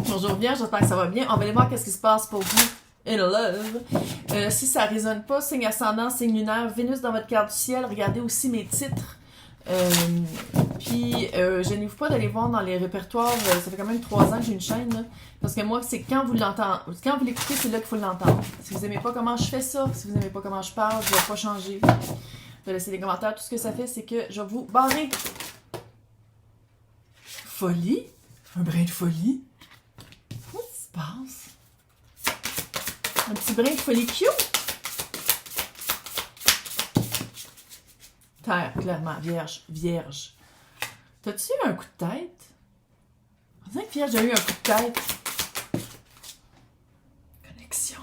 Bonjour bien, j'espère que ça va bien. On va aller voir qu'est-ce qui se passe pour vous in love. Si ça résonne pas, signe ascendant, signe lunaire, Vénus dans votre carte du ciel. Regardez aussi mes titres. Gênez-vous pas d'aller voir dans les répertoires. Ça fait quand même 3 ans que j'ai une chaîne. Là, parce que moi, c'est quand vous l'entendez, quand vous l'écoutez, c'est là qu'il faut l'entendre. Si vous aimez pas comment je fais ça, si vous aimez pas comment je parle, je vais pas changer. Je vais laisser des commentaires. Tout ce que ça fait, c'est que je vais vous barrer. Folie? Un brin de folie? Qu'est-ce qui se passe? Un petit brin de folie cute? Terre, clairement. Vierge. Vierge. T'as-tu eu un coup de tête? On dirait que Vierge a eu un coup de tête. Connexion.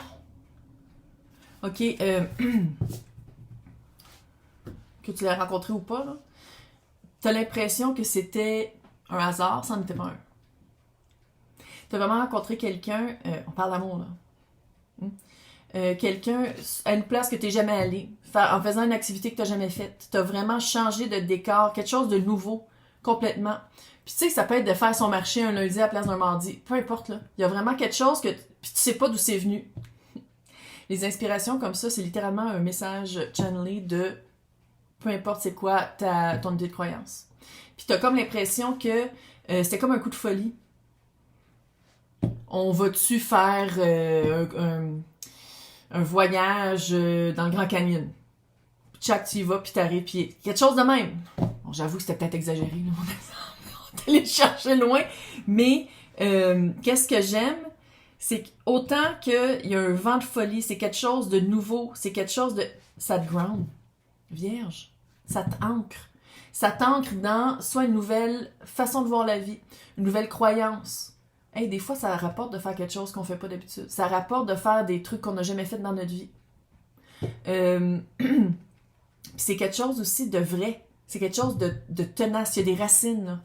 Ok. Que tu l'as rencontré ou pas, là. T'as l'impression que c'était un hasard, ça n'en était pas un. T'as vraiment rencontré quelqu'un, on parle d'amour, là. Quelqu'un à une place que t'es jamais allé, en faisant une activité que t'as jamais faite. T'as vraiment changé de décor, quelque chose de nouveau, complètement. Puis tu sais que ça peut être de faire son marché un lundi à la place d'un mardi. Peu importe, là. Il y a vraiment quelque chose que... Puis tu sais pas d'où c'est venu. Les inspirations comme ça, c'est littéralement un message channelé de... Peu importe c'est quoi ton idée de croyance. Puis t'as comme l'impression que c'était comme un coup de folie. On va-tu faire un voyage dans le Grand Canyon? Chaque tu y vas, puis t'arrives, puis quelque chose de même. Bon, j'avoue que c'était peut-être exagéré, là, mon exemple. On est allé chercher loin. Mais qu'est-ce que j'aime? C'est qu'autant qu'il y a un vent de folie, c'est quelque chose de nouveau, c'est quelque chose de... Ça te ground. Vierge. Ça t'ancre. Ça t'ancre dans soit une nouvelle façon de voir la vie, une nouvelle croyance. Hey, des fois, ça rapporte de faire quelque chose qu'on fait pas d'habitude. Ça rapporte de faire des trucs qu'on n'a jamais fait dans notre vie. C'est quelque chose aussi de vrai. C'est quelque chose de tenace. Il y a des racines, là.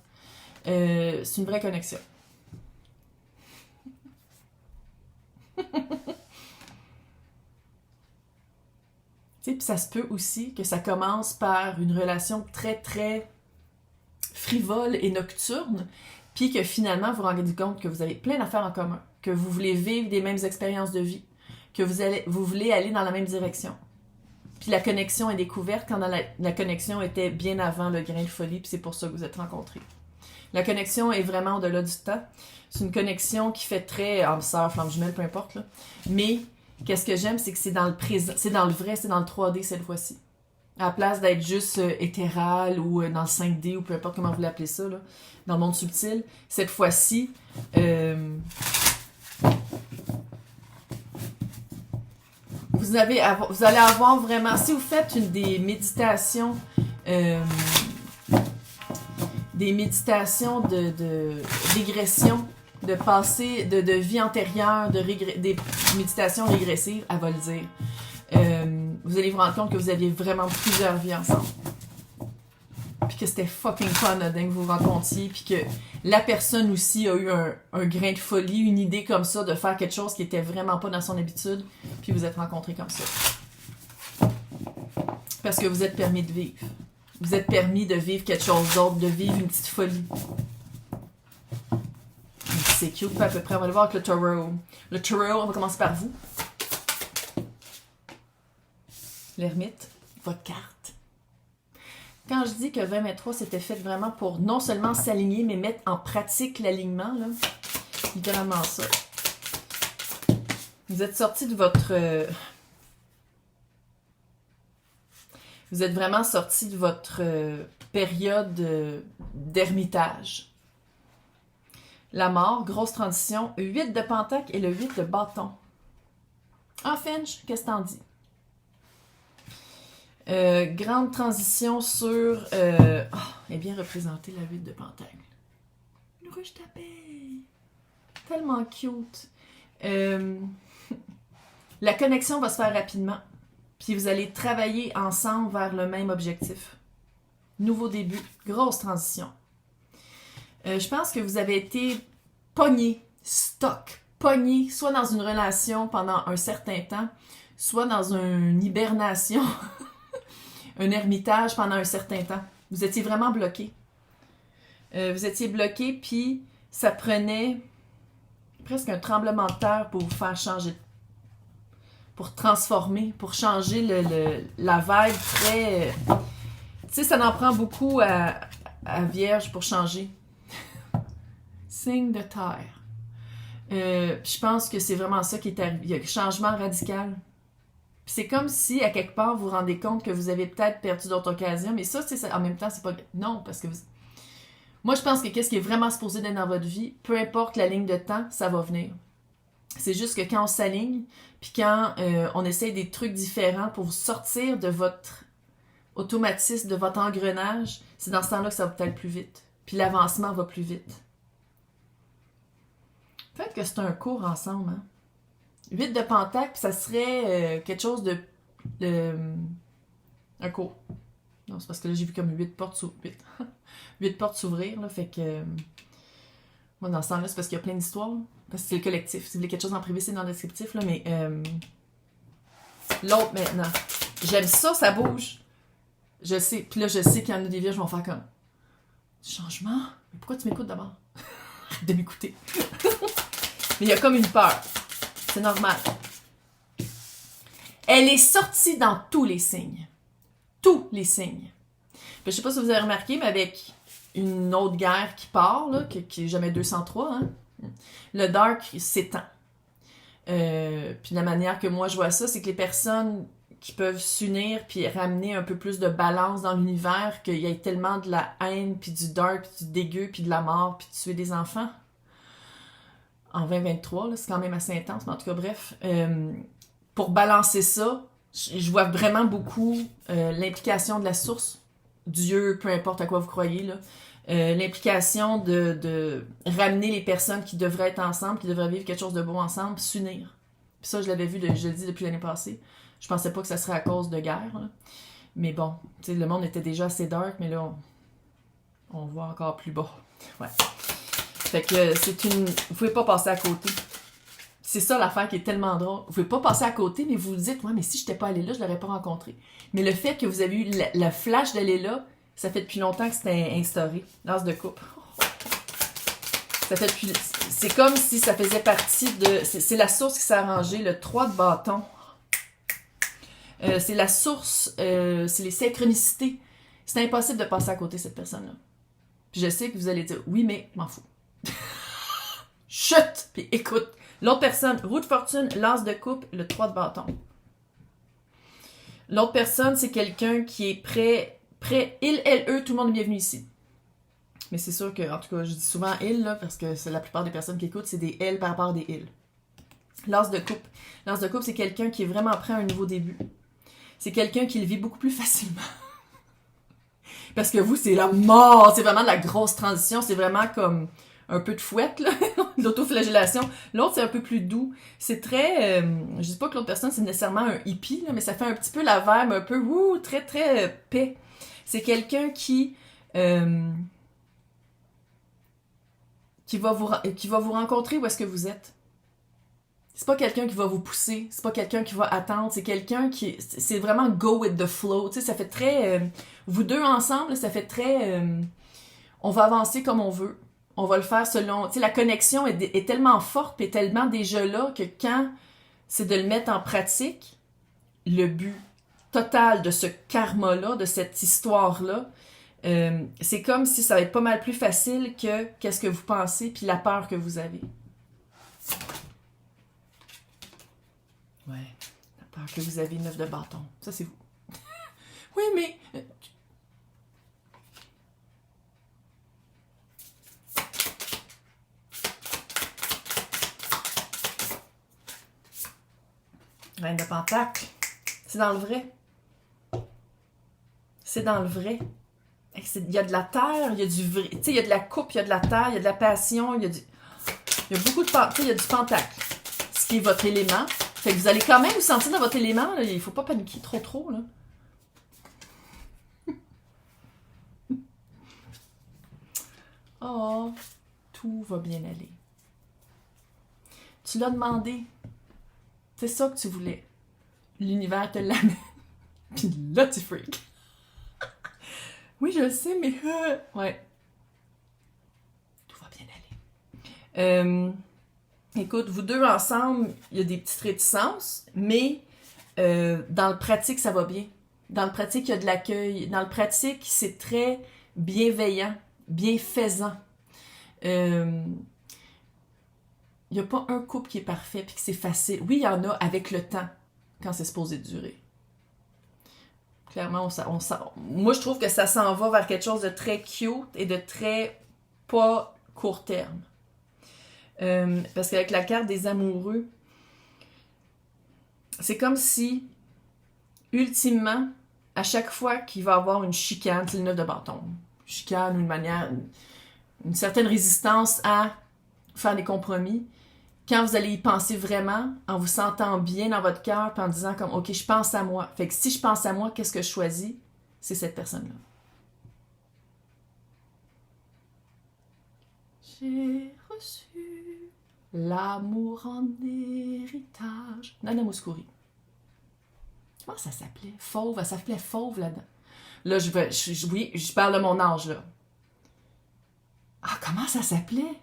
C'est une vraie connexion. Puis ça se peut aussi que ça commence par une relation très, très frivole et nocturne, puis que finalement, vous vous rendez compte que vous avez plein d'affaires en commun, que vous voulez vivre des mêmes expériences de vie, que vous voulez aller dans la même direction. Puis la connexion est découverte quand la connexion était bien avant le grain de folie, puis c'est pour ça que vous êtes rencontrés. La connexion est vraiment au-delà du temps. C'est une connexion qui fait très âme sœur, flamme jumelle, peu importe, là. Mais qu'est-ce que j'aime, c'est que c'est dans le présent, c'est dans le vrai, c'est dans le 3D cette fois-ci. À la place d'être juste éthéral ou dans le 5D ou peu importe comment vous l'appelez ça, là, dans le monde subtil, cette fois-ci, vous allez avoir vraiment, si vous faites des méditations, de régression, de passé, de vie antérieure, des méditations régressives, elle va le dire. Vous allez vous rendre compte que vous aviez vraiment plusieurs vies ensemble. Puis que c'était fucking fun là, dès que vous vous rencontriez, puis que la personne aussi a eu un grain de folie, une idée comme ça, de faire quelque chose qui était vraiment pas dans son habitude, puis vous êtes rencontrés comme ça. Parce que vous êtes permis de vivre. Vous êtes permis de vivre quelque chose d'autre, de vivre une petite folie. C'est cute, à peu près. On va aller voir avec le tarot. Le tarot, on va commencer par vous. L'ermite, votre carte. Quand je dis que 2023 c'était fait vraiment pour non seulement s'aligner, mais mettre en pratique l'alignement, là, littéralement ça. Vous êtes sorti de votre... vous êtes vraiment sorti de votre période d'ermitage. La mort, grosse transition, 8 de pentacle et le 8 de bâton. Ah, Finch, qu'est-ce que t'en dis? Grande transition sur... est bien représentée, la 8 de pentacle. Le rouge tapé. Tellement cute. La connexion va se faire rapidement. Puis vous allez travailler ensemble vers le même objectif. Nouveau début, grosse transition. Je pense que vous avez été pogné, pogné, soit dans une relation pendant un certain temps, soit dans une hibernation, un ermitage pendant un certain temps. Vous étiez vraiment bloqué. Vous étiez bloqué, puis ça prenait presque un tremblement de terre pour vous faire changer, pour transformer, pour changer la vibe très... Tu sais, ça en prend beaucoup à Vierge pour changer. Signe de terre. Je pense que c'est vraiment ça qui est arrivé. Il y a un changement radical. Puis c'est comme si, à quelque part, vous vous rendez compte que vous avez peut-être perdu d'autres occasions, mais ça, en même temps, c'est pas... Non, parce que moi, je pense que qu'est-ce qui est vraiment supposé d'être dans votre vie, peu importe la ligne de temps, ça va venir. C'est juste que quand on s'aligne, puis quand on essaye des trucs différents pour vous sortir de votre automatisme, de votre engrenage, c'est dans ce temps-là que ça va peut-être plus vite. Puis l'avancement va plus vite. Peut-être que c'est un cours ensemble, hein? 8 de pentacle, ça serait quelque chose de... un cours. Non, c'est parce que là, j'ai vu comme 8 portes 8 portes s'ouvrir, là, fait que... moi, dans ce temps-là, c'est parce qu'il y a plein d'histoires, là, parce que c'est le collectif. Si vous voulez quelque chose en privé, c'est dans le descriptif, là, mais... l'autre, maintenant. J'aime ça, ça bouge. Je sais. Puis là, je sais qu'il y en a des vierges qui vont faire comme... Changement? Mais pourquoi tu m'écoutes d'abord? Arrête de m'écouter. Mais il y a comme une peur. C'est normal. Elle est sortie dans tous les signes. Tous les signes. Puis, je sais pas si vous avez remarqué, mais avec une autre guerre qui part, là, qui est jamais 203, hein, le dark s'étend. Puis la manière que moi je vois ça, c'est que les personnes qui peuvent s'unir puis ramener un peu plus de balance dans l'univers, qu'il y ait tellement de la haine, puis du dark, puis du dégueu, puis de la mort, puis de tuer des enfants. En 2023, là, c'est quand même assez intense, mais en tout cas, bref. Pour balancer ça, je vois vraiment beaucoup l'implication de la source, Dieu, peu importe à quoi vous croyez, là. L'implication de ramener les personnes qui devraient être ensemble, qui devraient vivre quelque chose de beau ensemble, s'unir. Puis ça, je l'avais vu, je le dis depuis l'année passée. Je pensais pas que ça serait à cause de guerre, là. Mais bon, tu sais, le monde était déjà assez dark, mais là, on voit encore plus bas. Ouais. Fait que c'est une... Vous pouvez pas passer à côté. C'est ça l'affaire qui est tellement drôle. Vous pouvez pas passer à côté, mais vous vous dites, ouais, mais si j'étais pas allée là, je l'aurais pas rencontré. Mais le fait que vous avez eu le flash d'aller là, ça fait depuis longtemps que c'était instauré. L'as de coupe. Ça fait depuis... C'est comme si ça faisait partie de... C'est la source qui s'est arrangée, le 3 de bâton. C'est la source, c'est les synchronicités. C'est impossible de passer à côté de cette personne-là. Puis je sais que vous allez dire, oui, mais m'en fous. Chut! Puis écoute, l'autre personne, roue de fortune, l'as de coupe, le 3 de bâton. L'autre personne, c'est quelqu'un qui est prêt, il, elle, eux, tout le monde est bienvenu ici. Mais c'est sûr que, en tout cas, je dis souvent il, là, parce que c'est la plupart des personnes qui écoutent, c'est des elle par rapport à des il. L'as de coupe. L'as de coupe, c'est quelqu'un qui est vraiment prêt à un nouveau début. C'est quelqu'un qui le vit beaucoup plus facilement. Parce que vous, c'est la mort, c'est vraiment de la grosse transition, c'est vraiment comme un peu de fouette, là, l'autoflagellation. L'autre, c'est un peu plus doux. C'est très... je dis pas que l'autre personne, c'est nécessairement un hippie, là, mais ça fait un petit peu la vibe un peu, très, très paix. C'est quelqu'un qui va vous rencontrer où est-ce que vous êtes. C'est pas quelqu'un qui va vous pousser, c'est pas quelqu'un qui va attendre, c'est quelqu'un qui... C'est vraiment go with the flow, tu sais, ça fait très... vous deux ensemble, ça fait très... on va avancer comme on veut, on va le faire selon... Tu sais, la connexion est tellement forte et tellement déjà là que quand c'est de le mettre en pratique, le but total de ce karma-là, de cette histoire-là, c'est comme si ça va être pas mal plus facile que qu'est-ce que vous pensez puis la peur que vous avez. Ouais, la peur que vous avez, 9 de bâton. Ça, c'est vous. Oui, mais... Reine de pentacle. C'est dans le vrai. C'est dans le vrai. Il y a de la terre, il y a du vrai. Tu sais, il y a de la coupe, il y a de la terre, il y a de la passion, il y a beaucoup de... Tu sais, il y a du pentacle. Ce qui est votre élément. Fait que vous allez quand même vous sentir dans votre élément, là. Il faut pas paniquer trop, là. Oh, tout va bien aller. Tu l'as demandé. C'est ça que tu voulais. L'univers te l'amène. Puis là, tu freak. Oui, je le sais, mais... ouais. Tout va bien aller. écoute, vous deux ensemble, il y a des petites réticences, mais dans le pratique, ça va bien. Dans le pratique, il y a de l'accueil. Dans le pratique, c'est très bienveillant, bienfaisant. Il n'y a pas un couple qui est parfait puis que c'est facile. Oui, il y en a avec le temps, quand c'est supposé durer. Clairement, moi, je trouve que ça s'en va vers quelque chose de très cute et de très pas court terme. Parce qu'avec la carte des amoureux, c'est comme si, ultimement, à chaque fois qu'il va y avoir une chicane, c'est le 9 de bâton, chicane, une certaine résistance à faire des compromis, quand vous allez y penser vraiment, en vous sentant bien dans votre cœur, puis en disant comme, OK, je pense à moi. Fait que si je pense à moi, qu'est-ce que je choisis? C'est cette personne-là. J'ai reçu l'amour en héritage. Nana Mouskouri. Comment ça s'appelait? Fauve, elle s'appelait Fauve là-dedans. Là, oui, je parle de mon âge, là. Ah, comment ça s'appelait?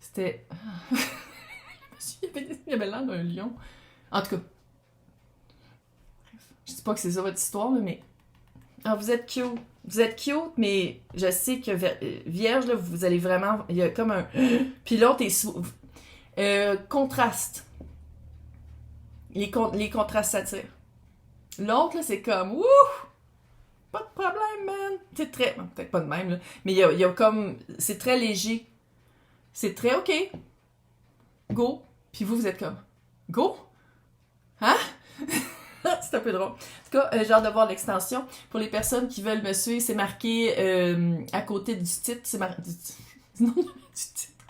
C'était... il y avait l'air d'un lion. En tout cas, je dis pas que c'est ça votre histoire, mais... Ah, vous êtes cute. Vous êtes cute, mais je sais que Vierge, là, vous allez vraiment... Il y a comme un... Puis l'autre est... contraste. Les contrastes s'attirent. L'autre, là, c'est comme... Ouh! Pas de problème, man! C'est très... Bon, peut-être pas de même, là. Mais il y a comme... C'est très léger. C'est très OK. Go. Puis vous êtes comme... Go? Hein? C'est un peu drôle. En tout cas, j'ai hâte de voir l'extension. Pour les personnes qui veulent me suivre, c'est marqué à côté du titre. C'est marqué... Du nom du titre.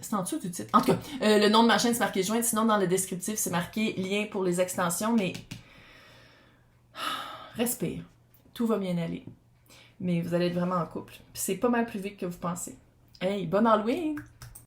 C'est en dessous du titre. En tout cas, le nom de ma chaîne, c'est marqué joindre. Sinon, dans le descriptif, c'est marqué lien pour les extensions. Mais respire. Tout va bien aller. Mais vous allez être vraiment en couple. Puis c'est pas mal plus vite que vous pensez. Hey, bonne Halloween!